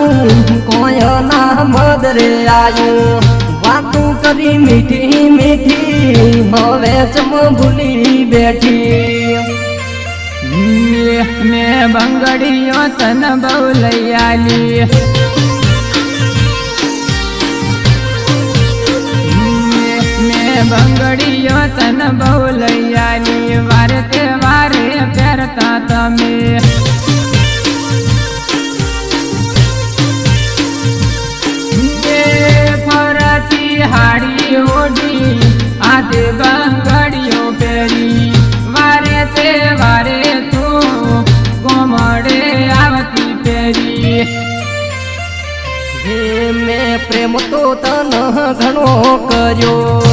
હું કોયના મદરે આયો વાતું કરી મીઠી મીઠી હવે ચમ ભૂલી બેઠી મેં બંગડીઓ તન બહુ લઈ આલી મેં બંગડીઓ તન બહુ લઈ આલી વારે તે વારે પહેરતા તમે ફરતી હાડી ઓઢી આધે બંગડીઓ પહેરી વારે તે વારે તું કોમડે આવતી પહેરી હે મેં પ્રેમ તો તન ઘણો કર્યો